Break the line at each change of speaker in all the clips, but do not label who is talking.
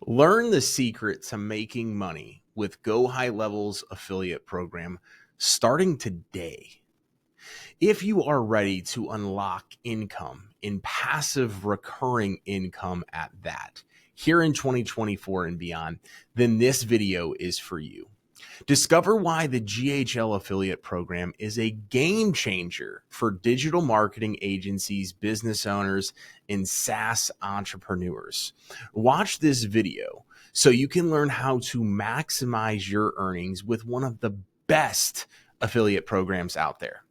Learn the secret to making money with GoHighLevel's affiliate program starting today. If you are ready to unlock income in passive recurring income at that here in 2024 and beyond, then this video is for you. Discover why the GHL affiliate program is a game changer for digital marketing agencies, business owners, and SaaS entrepreneurs. Watch this video so you can learn how to maximize your earnings with one of the best affiliate programs out there.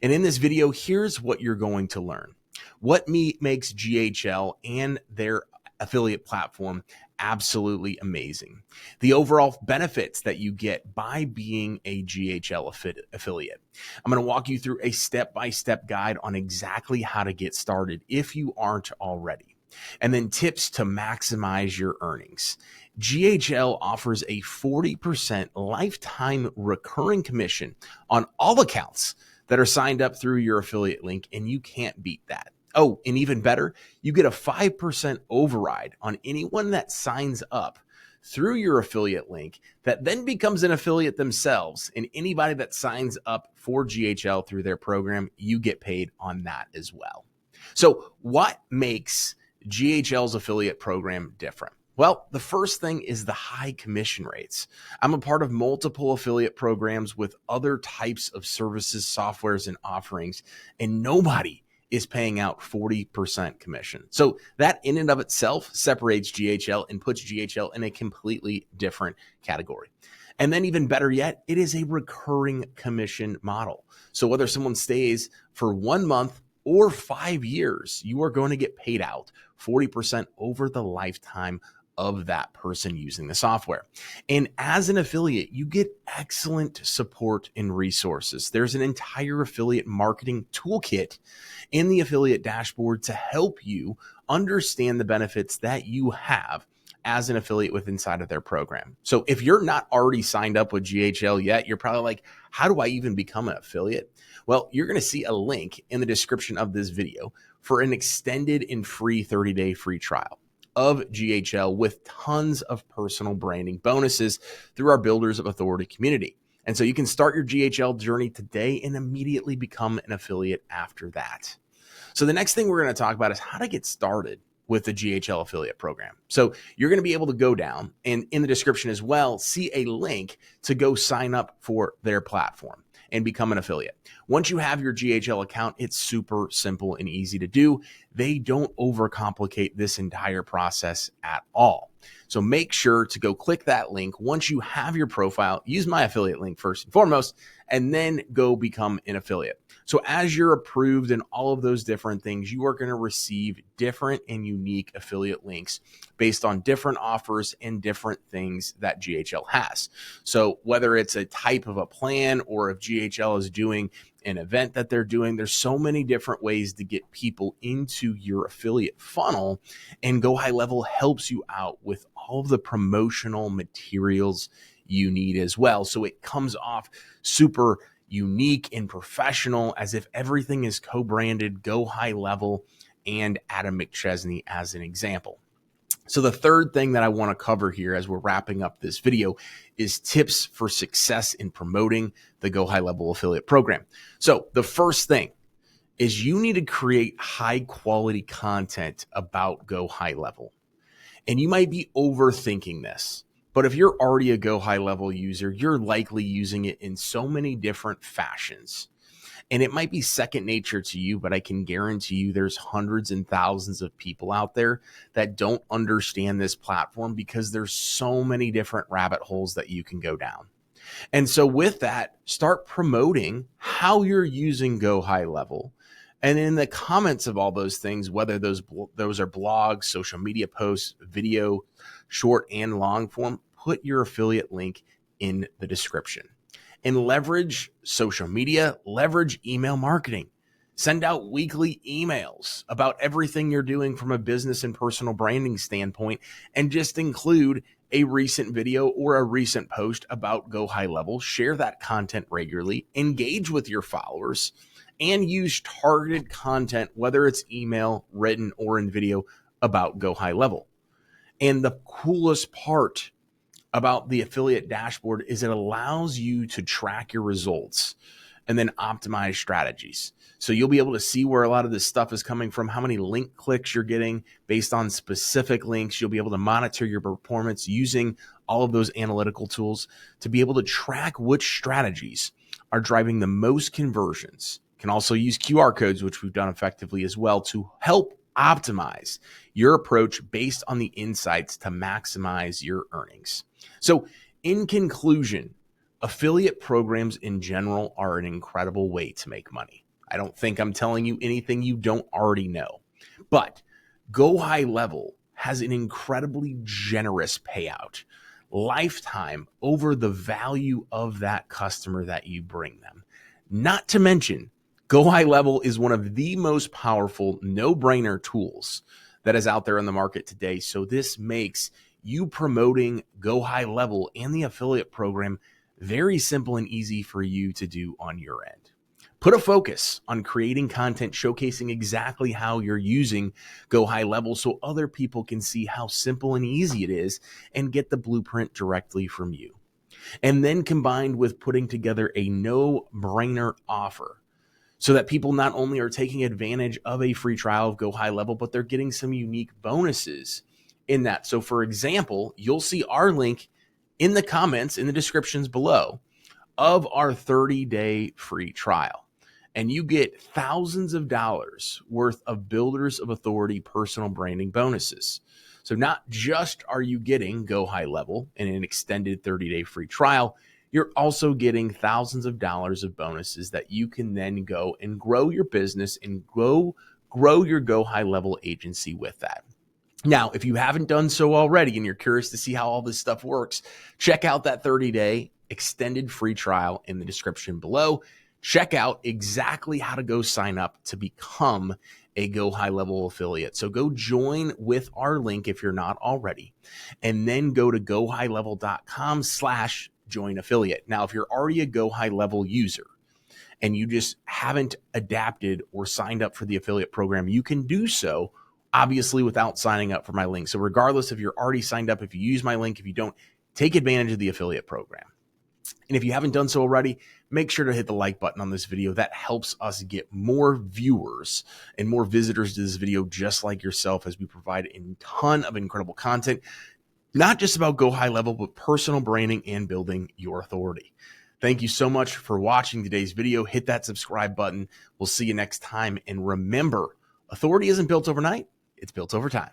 And in this video, here's what you're going to learn. What makes GHL and their affiliate platform absolutely amazing. The overall benefits that you get by being a GHL affiliate. I'm going to walk you through a step-by-step guide on exactly how to get started if you aren't already. And then tips to maximize your earnings. GHL offers a 40% lifetime recurring commission on all accounts that are signed up through your affiliate link, and you can't beat that. Oh, and even better, you get a 5% override on anyone that signs up through your affiliate link that then becomes an affiliate themselves. And anybody that signs up for GHL through their program, you get paid on that as well. So what makes GHL's affiliate program different? Well, the first thing is the high commission rates. I'm a part of multiple affiliate programs with other types of services, softwares, and offerings, and nobody is paying out 40% commission. So that in and of itself separates GHL and puts GHL in a completely different category. And then even better yet, it is a recurring commission model. So whether someone stays for 1 month or 5 years, you are going to get paid out 40% over the lifetime of that person using the software. And as an affiliate, you get excellent support and resources. There's an entire affiliate marketing toolkit in the affiliate dashboard to help you understand the benefits that you have as an affiliate with inside of their program. So if you're not already signed up with GHL yet, you're probably like, how do I even become an affiliate? Well, you're going to see a link in the description of this video for an extended and free 30-day free trial of GHL with tons of personal branding bonuses through our Builders of Authority community. And so you can start your GHL journey today and immediately become an affiliate after that. So the next thing we're going to talk about is how to get started with the GHL affiliate program. So you're going to be able to go down and in the description as well, see a link to go sign up for their platform and become an affiliate. Once you have your GHL account, it's super simple and easy to do. They don't overcomplicate this entire process at all. So make sure to go click that link. Once you have your profile, use my affiliate link first and foremost, and then go become an affiliate. So as you're approved in all of those different things, you are going to receive different and unique affiliate links based on different offers and different things that GHL has. So whether it's a type of a plan or if GHL is doing an event that they're doing, there's so many different ways to get people into your affiliate funnel, and GoHighLevel helps you out with all of the promotional materials you need as well. So it comes off super unique and professional as if everything is co-branded GoHighLevel and Adam McChesney as an example. So the third thing that I want to cover here as we're wrapping up this video is tips for success in promoting the GoHighLevel affiliate program. So the first thing is you need to create high quality content about GoHighLevel. And you might be overthinking this, but if you're already a GoHighLevel user, you're likely using it in so many different fashions. And it might be second nature to you, but I can guarantee you there's hundreds and thousands of people out there that don't understand this platform because there's so many different rabbit holes that you can go down. And so with that, start promoting how you're using GoHighLevel. And in the comments of all those things, whether those are blogs, social media posts, video, short and long form, put your affiliate link in the description. And leverage social media, leverage email marketing. Send out weekly emails about everything you're doing from a business and personal branding standpoint, and just include a recent video or a recent post about GoHighLevel. Share that content regularly, engage with your followers, and use targeted content, whether it's email, written, or in video, about GoHighLevel. And the coolest part about the affiliate dashboard is it allows you to track your results and then optimize strategies. So you'll be able to see where a lot of this stuff is coming from, how many link clicks you're getting based on specific links. You'll be able to monitor your performance using all of those analytical tools to be able to track which strategies are driving the most conversions. You can also use QR codes, which we've done effectively as well, to help optimize your approach based on the insights to maximize your earnings. So in conclusion, affiliate programs in general are an incredible way to make money. I don't think I'm telling you anything you don't already know, but GoHighLevel has an incredibly generous payout, lifetime over the value of that customer that you bring them. Not to mention, GoHighLevel is one of the most powerful no-brainer tools that is out there in the market today. So this makes you promoting GoHighLevel and the affiliate program very simple and easy for you to do on your end. Put a focus on creating content showcasing exactly how you're using GoHighLevel so other people can see how simple and easy it is and get the blueprint directly from you. And then combined with putting together a no-brainer offer so that people not only are taking advantage of a free trial of GoHighLevel, but they're getting some unique bonuses in that. So for example, you'll see our link in the comments, in the descriptions below of our 30-day free trial. And you get thousands of dollars worth of Builders of Authority personal branding bonuses. So not just are you getting GoHighLevel in an extended 30-day free trial, you're also getting thousands of dollars of bonuses that you can then go and grow your business and grow your GoHighLevel agency with that. Now, if you haven't done so already and you're curious to see how all this stuff works, check out that 30-day extended free trial in the description below. Check out exactly how to go sign up to become a GoHighLevel affiliate. So go join with our link if you're not already, and then go to GoHighLevel.com/join affiliate. Now, if you're already a GoHighLevel user and you just haven't adapted or signed up for the affiliate program, you can do so obviously without signing up for my link. So regardless if you're already signed up, if you use my link, if you don't, take advantage of the affiliate program. And if you haven't done so already, make sure to hit the like button on this video. That helps us get more viewers and more visitors to this video just like yourself, as we provide a ton of incredible content, not just about GoHighLevel, but personal branding and building your authority. Thank you so much for watching today's video. Hit that subscribe button. We'll see you next time. And remember, authority isn't built overnight. It's built over time.